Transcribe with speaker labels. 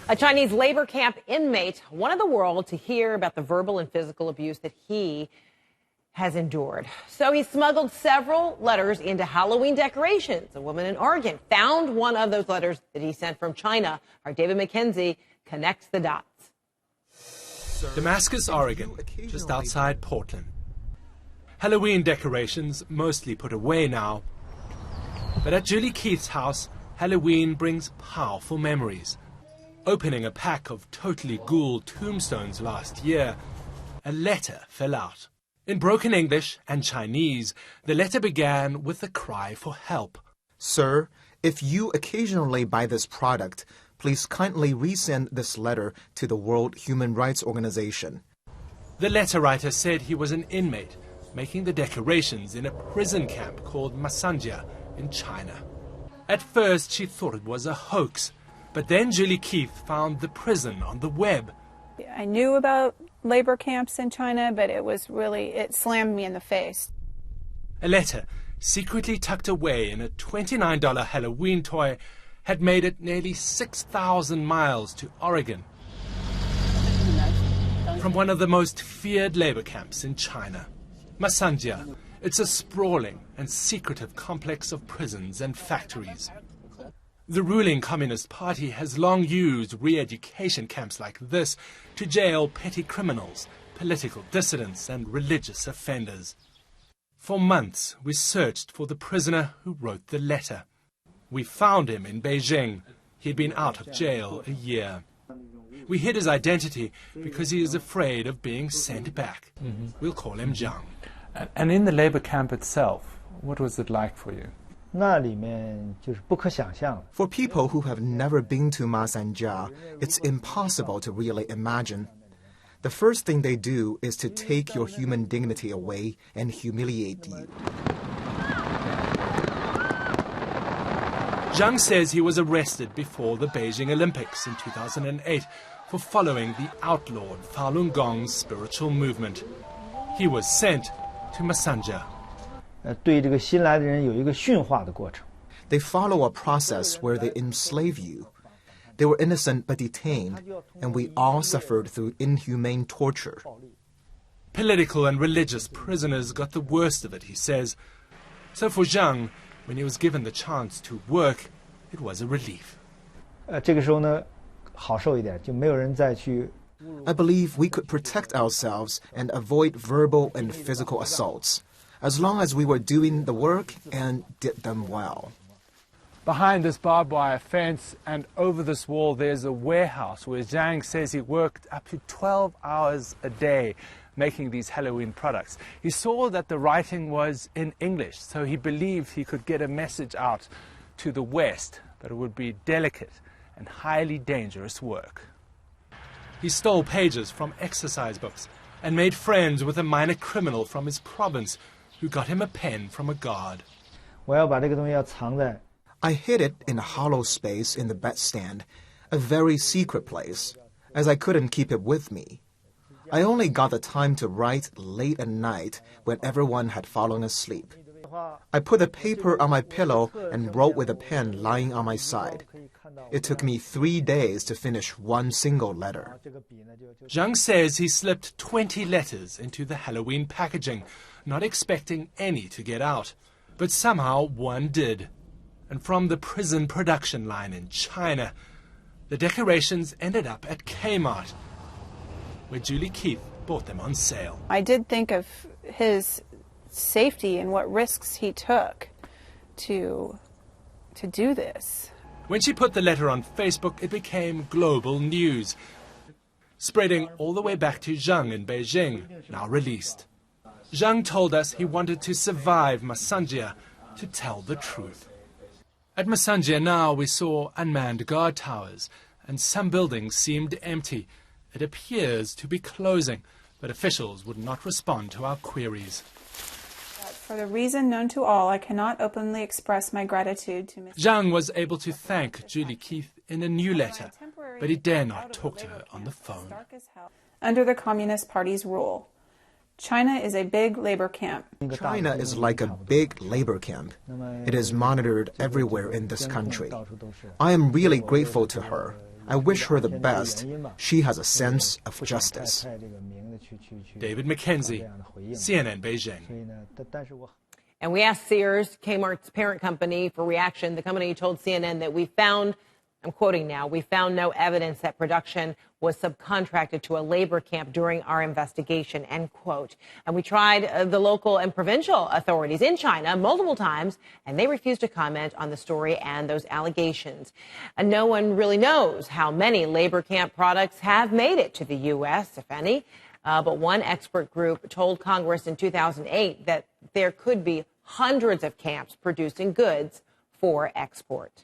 Speaker 1: A Chinese labor camp inmate wanted the world to hear about the verbal and physical abuse that he has endured. So he smuggled several letters into Halloween decorations. A woman in Oregon found one of those letters that he sent from China. Our David McKenzie connects the dots.
Speaker 2: Damascus, Oregon, just outside Portland. Halloween decorations mostly put away now. But at Julie Keith's house, Halloween brings powerful memories. Opening a pack of totally Ghoul tombstones last year, a letter fell out. In broken English and Chinese, the letter began with a cry for help.
Speaker 3: Sir, if you occasionally buy this product, please kindly resend this letter to the World Human Rights Organization.
Speaker 2: The letter writer said he was an inmate, making the decorations in a prison camp called Masanja in China. At first, she thought it was a hoax, but then Julie Keith found the prison on the web.
Speaker 4: I knew about labor camps in China, but it slammed me in the face.
Speaker 2: A letter, secretly tucked away in a $29 Halloween toy, had made it nearly 6,000 miles to Oregon. From one of the most feared labor camps in China, Masanja. It's a sprawling and secretive complex of prisons and factories. The ruling Communist Party has long used re-education camps like this to jail petty criminals, political dissidents and religious offenders. For months, we searched for the prisoner who wrote the letter. We found him in Beijing. He'd been out of jail a year. We hid his identity because he is afraid of being sent back. We'll call him Zhang.
Speaker 5: And in the labor camp itself, what was it like for you?
Speaker 3: For people who have never been to Masanja, it's impossible to really imagine. The first thing they do is to take your human dignity away and humiliate you.
Speaker 2: Zhang says he was arrested before the Beijing Olympics in 2008 for following the outlawed Falun Gong's spiritual movement. He was sent to Masanja.
Speaker 3: They follow a process where they enslave you. They were innocent but detained, and we all suffered through inhumane torture.
Speaker 2: Political and religious prisoners got the worst of it, he says. So for Zhang, when he was given the chance to work, it was a relief.
Speaker 3: I believe we could protect ourselves and avoid verbal and physical assaults, as long as we were doing the work and did them well.
Speaker 5: Behind this barbed wire fence and over this wall, there's a warehouse where Zhang says he worked up to 12 hours a day making these Halloween products. He saw that the writing was in English, so he believed he could get a message out to the West, but it would be delicate and highly dangerous work. He stole pages from exercise books and made friends with a minor criminal from his province who got him a pen from a guard.
Speaker 3: I hid it in a hollow space in the bedstand, a very secret place, as I couldn't keep it with me. I only got the time to write late at night when everyone had fallen asleep. I put the paper on my pillow and wrote with a pen lying on my side. It took me 3 days to finish one single letter.
Speaker 2: Zhang says he slipped 20 letters into the Halloween packaging, not expecting any to get out. But somehow one did. And from the prison production line in China, the decorations ended up at Kmart, where Julie Keith bought them on sale.
Speaker 4: I did think of his safety and what risks he took to do this.
Speaker 2: When she put the letter on Facebook, it became global news, spreading all the way back to Zhang in Beijing, now released. Zhang told us he wanted to survive Masanja to tell the truth. At Masanja now we saw unmanned guard towers, and some buildings seemed empty. It appears to be closing, but officials would not respond to our queries.
Speaker 4: For the reason known to all, I cannot openly express my gratitude to Ms.
Speaker 2: Zhang was able to thank Julie Keith in a new letter, but he dare not talk to her on the phone.
Speaker 4: Under the Communist Party's rule, China is a big labor camp.
Speaker 3: China is like a big labor camp. It is monitored everywhere in this country. I am really grateful to her. I wish her the best. She has a sense of justice.
Speaker 2: David McKenzie, CNN Beijing.
Speaker 1: And we asked Sears, Kmart's parent company, for reaction. The company told CNN that we found, I'm quoting now, we found no evidence that production was subcontracted to a labor camp during our investigation, end quote. And we tried the local and provincial authorities in China multiple times, and they refused to comment on the story and those allegations. And no one really knows how many labor camp products have made it to the U.S., if any. But one expert group told Congress in 2008 that there could be hundreds of camps producing goods for export.